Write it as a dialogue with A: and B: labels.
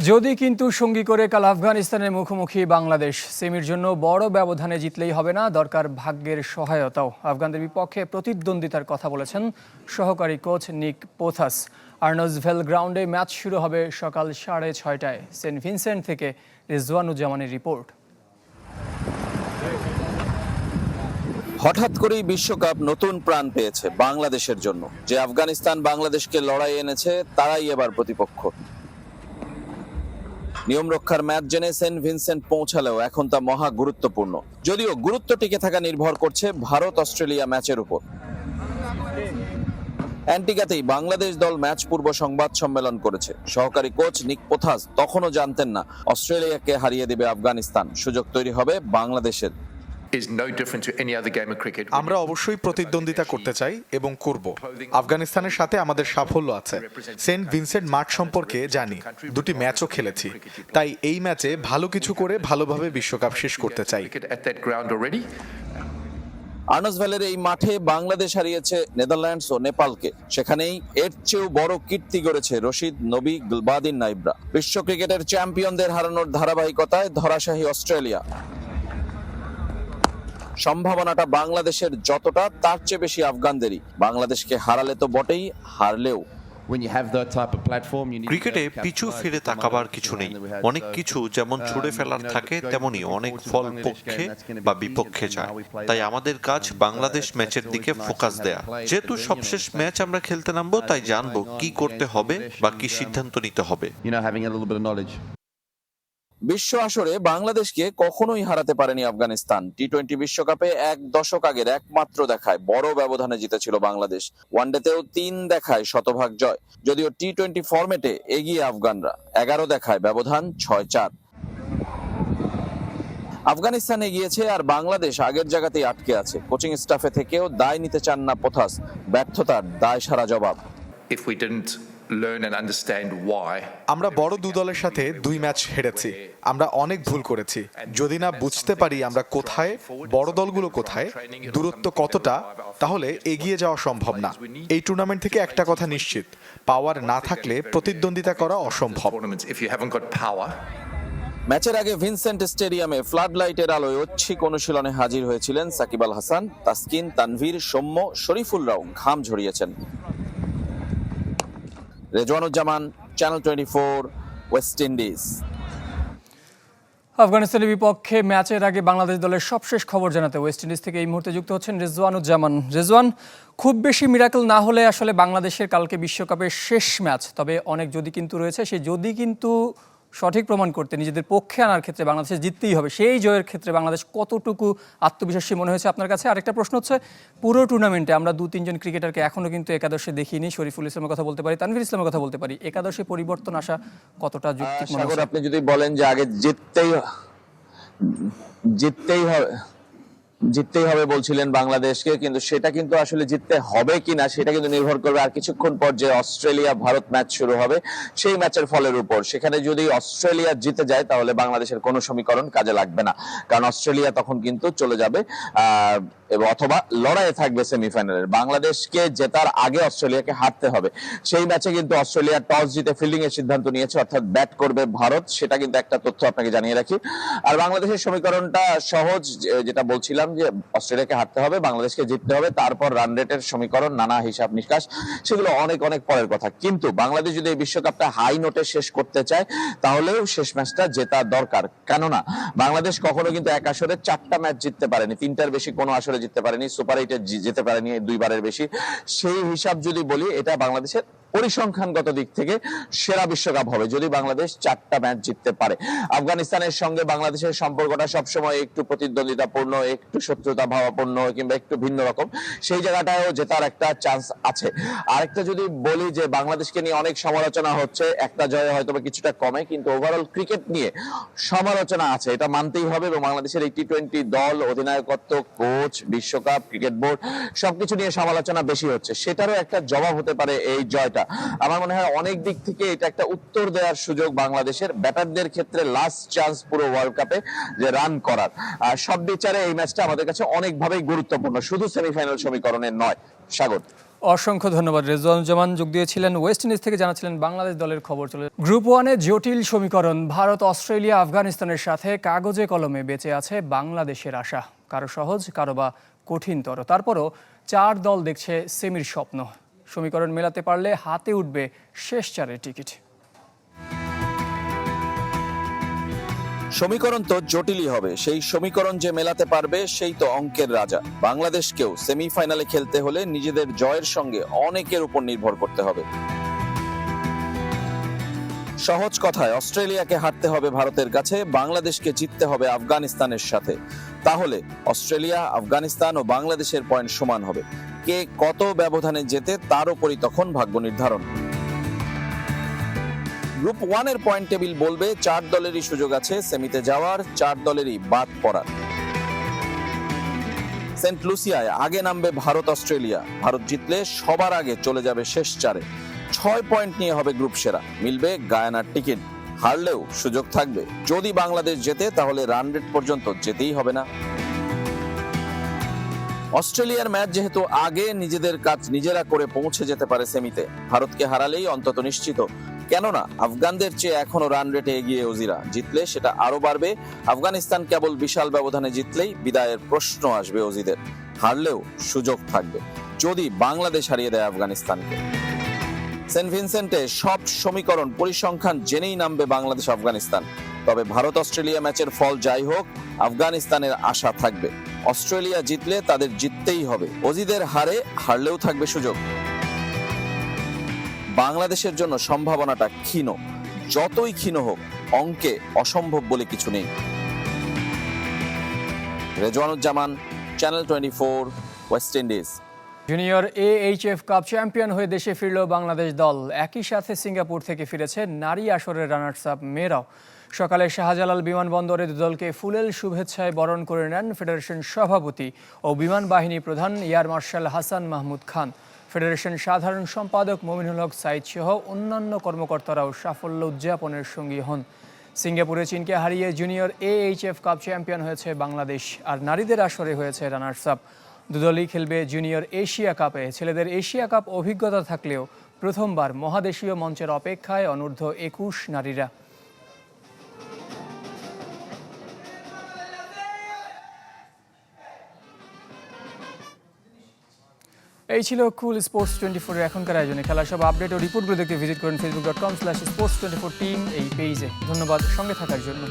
A: যদি কিন্তু সঙ্গী করে কাল আফগানিস্তানের মুখোমুখি বাংলাদেশ, সেমির জন্য বড় ব্যবধানে জিতলেই হবে না, দরকার ভাগ্যের সহায়তাও। আফগানদের বিপক্ষে প্রতিদ্বন্দ্বিতার কথা বলেছেন সহকারী কোচ নিক পোথাস। আর্নজভেল গ্রাউন্ডে ম্যাচ শুরু হবে সকাল 6:30টায়। সেন্ট ভিনসেন্ট থেকে রিজওয়ানুজ্জামানের রিপোর্ট।
B: হঠাৎ করেই বিশ্বকাপ নতুন প্রাণ পেয়েছে বাংলাদেশের জন্য। যে আফগানিস্তান বাংলাদেশকে লড়াই এনেছে তারাই এবার প্রতিপক্ষ। নিয়ম রক্ষার ম্যাচ জেনে সেন্ট ভিনসেন্ট পৌঁছালেও এখন তা মহা গুরুত্বপূর্ণ, যদিও গুরুত্ব টিকে থাকা নির্ভর করছে ভারত অস্ট্রেলিয়া ম্যাচের উপর। অ্যান্টিগাতেই বাংলাদেশ দল ম্যাচ পূর্ব সংবাদ সম্মেলন করেছে। সহকারী কোচ নিক পোথাস তখনও জানতেন না অস্ট্রেলিয়াকে হারিয়ে দেবে আফগানিস্তান, সুযোগ তৈরি হবে বাংলাদেশের।
C: আমরা অবশ্যই প্রতিদ্বন্দ্বিতা করতে চাই এবং করব। আফগানিস্তানের সাথে আমাদের সাফল্য আছে। সেন্ট ভিনসেন্ট মাঠ সম্পর্কে জানি, দুটি ম্যাচও খেলেছি, তাই এই ম্যাচে ভালো কিছু করে ভালোভাবে বিশ্বকাপ শেষ করতে চাই।
B: আর্নজভেলের এই মাঠে বাংলাদেশ হারিয়েছে নেদারল্যান্ডস ও নেপালকে। সেখানেই এর চেয়েও বড় কীর্তি গড়েছে রশিদ, নবী, গুলবাদিন নাইবরা। বিশ্ব ক্রিকেটের চ্যাম্পিয়নদের হারানোর ধারাবাহিকতায় ধরাশায়ী অস্ট্রেলিয়া। সম্ভাবনাটা বাংলাদেশের যতটা, তার চেয়ে বেশি আফগানদেরই। বাংলাদেশকে হারালে তো বটেই, হারলেও।
D: ক্রিকেটে পিছু ফিরে তাকাবার কিছু নেই। অনেক কিছু যেমন ছুড়ে ফেলার থাকে, তেমনি অনেক ফল পক্ষে বা বিপক্ষে যায়। তাই আমাদের কাজ বাংলাদেশ ম্যাচের দিকে ফোকাস দেয়া। যেহেতু সবশেষ ম্যাচ আমরা খেলতে নামবো, তাই জানবো কি করতে হবে বা কি সিদ্ধান্ত নিতে হবে।
B: বিশ্ব আসরে বাংলাদেশকে কখনোই হারাতে পারেনি আফগানিস্তান। টি-20 বিশ্বকাপে এক দশক আগের একমাত্র দেখায় বড় ব্যবধানে জিতেছিল বাংলাদেশ। ওয়ানডেতেও 3 দেখায় শতভাগ জয়। যদিও টি-20 ফরম্যাটে এগিয়ে আফগানরা। 11 দেখায় ব্যবধান 6-4। আফগানিস্তান এগিয়েছে আর বাংলাদেশ আগের জায়গাতেই আটকে আছে। কোচিং স্টাফে থেকেও দায় নিতে চান না পোথাস। ব্যর্থতার দায় সারা জবাব।
C: আমরা বড় দু দলের সাথে 2 ম্যাচ হেরেছি। আমরা অনেক ভুল করেছি। যদি না বুঝতে পারি আমরা কোথায়, বড় দলগুলো কোথায়, দূরত্ব কতটা, তাহলে এগিয়ে যাওয়া সম্ভব না। এই টুর্নামেন্ট থেকে একটা কথা নিশ্চিত, পাওয়ার না থাকলে প্রতিদ্বন্দ্বিতা করা অসম্ভব।
B: ম্যাচের আগে ভিনসেন্ট স্টেডিয়ামে ফ্লাড লাইটের আলোয় ঐচ্ছিক অনুশীলনে হাজির হয়েছিলেন সাকিব আল হাসান, তাসকিন, তানভীর, সৌম্য, শরীফুলরাও ঘাম ঝরিয়েছেন। রিজওয়ানুজ্জামান, চ্যানেল 24, ওয়েস্ট ইন্ডিজ।
A: আফগানিস্তানের বিপক্ষে ম্যাচের আগে বাংলাদেশ দলের সবশেষ খবর জানাতে ওয়েস্ট ইন্ডিজ থেকে এই মুহূর্তে যুক্ত হচ্ছেন রিজওয়ানুজ্জামান। রিজওয়ান, খুব বেশি মিরাকল না হলে আসলে বাংলাদেশের কালকে বিশ্বকাপের শেষ ম্যাচ, তবে অনেক যদি কিন্তু রয়েছে। সেই যদি কিন্তু সঠিক প্রমাণ করতে নিজেদের পক্ষে আনার ক্ষেত্রে বাংলাদেশের জিততেই হবে। সেই জয়ের ক্ষেত্রে বাংলাদেশ কতটুকু আত্মবিশ্বাসী মনে হয়েছে আপনার কাছে? আরেকটা প্রশ্ন হচ্ছে, পুরো টুর্নামেন্টে আমরা 2-3 জন ক্রিকেটারকে এখনও কিন্তু একাদশে দেখিনি। শরীফুল ইসলামের কথা বলতে পারি, তানভীর ইসলামের কথা বলতে পারি। একাদশে পরিবর্তন আসা কতটা যৌক্তিক মনে হচ্ছে?
B: আপনি যদি বলেন যে আগে জিততেই হবে বলছিলেন বাংলাদেশকে, কিন্তু সেটা কিন্তু আসলে জিততে হবে কিনা সেটা কিন্তু নির্ভর করবে আর কিছুক্ষণ পর যে অস্ট্রেলিয়া ভারত ম্যাচ শুরু হবে সেই ম্যাচের ফলের উপর। সেখানে যদি অস্ট্রেলিয়া জিতে যায় তাহলে বাংলাদেশের কোনো সমীকরণ কাজে লাগবে না, কারণ অস্ট্রেলিয়া তখন কিন্তু চলে যাবে এবং অথবা লড়াইয়ে থাকবে সেমিফাইনালের। বাংলাদেশকে জেতার আগে অস্ট্রেলিয়াকে হারতে হবে। সেই ম্যাচে কিন্তু অস্ট্রেলিয়া টস জিতে ফিল্ডিং এর সিদ্ধান্ত নিয়েছে, অর্থাৎ ব্যাট করবে ভারত। সেটা কিন্তু একটা তথ্য আপনাকে জানিয়ে রাখি। আর বাংলাদেশের সমীকরণটা সহজ, যেটা বলছিলাম যে অস্ট্রেলিয়াকে হারতে হবে, বাংলাদেশকে জিততে হবে, তারপর রান রেটের সমীকরণ, নানা হিসাব নিকাশ, সেগুলো অনেক অনেক পরের কথা। কিন্তু বাংলাদেশ যদি এই বিশ্বকাপটা হাই নোটে শেষ করতে চায় তাহলেও শেষ ম্যাচটা জেতা দরকার। কেননা বাংলাদেশ কখনো কিন্তু এক আসরে 4টা ম্যাচ জিততে পারেনি, 3টার বেশি কোনো আসরে জিততে পারেনি, সুপার 8-এ যেতে পারেনি 2বারের বেশি। সেই হিসাব যদি বলি, এটা বাংলাদেশের পরিসংখ্যানগত দিক থেকে সেরা বিশ্বকাপ হবে যদি বাংলাদেশ 4টা ম্যাচ জিততে পারে। আফগানিস্তানের সঙ্গে বাংলাদেশের সম্পর্কটা সবসময় একটু প্রতিদ্বন্দ্বিতাপূর্ণ, একটু শত্রুতা ভাবাপন্ন কিংবা একটু ভিন্ন রকম। সেই জায়গাটায়ও জেতার একটা চান্স আছে। আরেকটা যদি বলি যে বাংলাদেশকে নিয়ে অনেক সমালোচনা হচ্ছে, একটা জয়ে হয়তো কিছুটা কমে, কিন্তু ওভারঅল ক্রিকেট নিয়ে সমালোচনা আছে, এটা মানতেই হবে। এবং বাংলাদেশের এই টি-20 দল, অধিনায়কত্ব, কোচ, বিশ্বকাপ, ক্রিকেট বোর্ড সবকিছু নিয়ে সমালোচনা বেশি হচ্ছে। সেটারও একটা জবাব হতে পারে এই জয়টা। আমার মনে হয় অনেক দিক থেকে এটা একটা উত্তর দেওয়ার সুযোগ বাংলাদেশের ব্যাটারদের ক্ষেত্রে, লাস্ট চান্স পুরো ওয়ার্ল্ড কাপে যে রান করার। আর সব বিচারে এই ম্যাচটা আমাদের কাছে অনেকভাবেই গুরুত্বপূর্ণ, শুধু সেমিফাইনাল সমীকরণের নয়। সাগর।
A: অসংখ্য ধন্যবাদ। রেজওয়ানুজ্জামান যোগ দিয়েছিলেন ওয়েস্ট ইন্ডিজ থেকে, জানাচ্ছিলেন বাংলাদেশ দলের খবর। চলে গ্রুপ ওয়ানে জটিল সমীকরণ, ভারত, অস্ট্রেলিয়া, আফগানিস্তানের সাথে কাগজে কলমে বেঁচে আছে বাংলাদেশের আশা। কারো সহজ, কারো বা কঠিনতর। তারপরও 4 দল দেখছে সেমির স্বপ্ন। সমীকরণ মেলাতে পারলে হাতে উঠবে শেষ 4-এর টিকিট।
B: সমীকরণ তো জটিলই হবে, সেই সমীকরণ যে মেলাতে পারবে সেই তো অঙ্কের রাজা। বাংলাদেশকেও সেমিফাইনালে খেলতে হলে নিজেদের জয়ের সঙ্গে অনেকের উপর নির্ভর করতে হবে। সহজ কথায় অস্ট্রেলিয়াকে হারতে হবে ভারতের কাছে, বাংলাদেশকে জিততে হবে আফগানিস্তানের সাথে। তাহলে অস্ট্রেলিয়া, আফগানিস্তান ও বাংলাদেশের পয়েন্ট সমান হবে। কে কত ব্যবধানে জেতে তার উপরই তখন ভাগ্য নির্ধারণ। গ্রুপ ওয়ানের পয়েন্ট টেবিল বলবে 4 দলেরই সুযোগ আছে সেমিতে যাওয়ার, 4 দলেরই বাদ পড়ার। সেন্ট লুসিয়ায় আগে নামবে ভারত, অস্ট্রেলিয়া। ভারত জিতলে সবার আগে চলে যাবে শেষ 4-এ। 6 পয়েন্ট নিয়ে হবে গ্রুপ সেরা, মিলবে গায়ানার টিকিট। হারলেও সুযোগ থাকবে। যদি বাংলাদেশ জেতে তাহলে রান রেট পর্যন্ত যেতেই হবে না। অস্ট্রেলিয়ার ম্যাচ যেহেতু আগে, নিজেদের কাজ নিজেরা করে পৌঁছে যেতে পারে সেমিতে। ভারতকে হারালেই অন্তত নিশ্চিত। কেননা আফগানদের চেয়ে এখনো রান রেটে এগিয়ে অজিরা। জিতলে সেটা আরো বাড়বে। আফগানিস্তান কেবল বিশাল ব্যবধানে জিতলেই বিদায়ের প্রশ্ন আসবে অজিদের। হারলেও সুযোগ থাকবে যদি বাংলাদেশ হারিয়ে দেয় আফগানিস্তানকে। সেন্ট ভিনসেন্টে সব সমীকরণ পরিসংখ্যান জেনেই নামবে বাংলাদেশ, আফগানিস্তান। তবে ভারত অস্ট্রেলিয়া ম্যাচের ফল যাই হোক, আফগানিস্তানের আশা থাকবে। অস্ট্রেলিয়া জিতলে তাদের জিততেই হবে। অজিদের হারলেও থাকবে সুযোগ। বাংলাদেশের জন্য সম্ভাবনাটা ক্ষীণ। যতই ক্ষীণ হোক, অঙ্কে অসম্ভব বলে কিছু নেই। Rezwanuzzaman, channel 24, West Indies.
A: Junior AHF cup champion হয়ে দেশে ফিরল বাংলাদেশ দল। একই সাথে সিঙ্গাপুর থেকে ফিরেছে নারী আসরের রানার্স আপ মেয়েরাও। সকালে শাহজালাল বিমানবন্দরে দলকে ফুলেল শুভেচ্ছায় বরণ করে নেন ফেডারেশন সভাপতি ও বিমান বাহিনী প্রধান এয়ার মার্শাল হাসান মাহমুদ খান। ফেডারেশন সাধারণ সম্পাদক মমিনুল হক সাইদ সহ অন্যান্য কর্মকর্তারাও সাফল্য উদযাপনের সঙ্গী হন। সিঙ্গাপুরে চীনকে হারিয়ে জুনিয়র AHF কাপ চ্যাম্পিয়ন হয়েছে বাংলাদেশ, আর নারীদের আসরে হয়েছে রানার্স আপ। দুদলই খেলবে জুনিয়র এশিয়া কাপে। ছেলেদের এশিয়া কাপ অভিজ্ঞতা থাকলেও প্রথমবার মহাদেশীয় মঞ্চের অপেক্ষায় অনূর্ধ্ব 21 নারীরা। এই ছিল কুল স্পোর্টস 24-এর এখনকার আয়োজনে। খেলার সব আপডেট ও রিপোর্টগুলো দেখতে ভিজিট করেন facebook.com/sports24team এই পেজে। ধন্যবাদ সঙ্গে থাকার জন্য।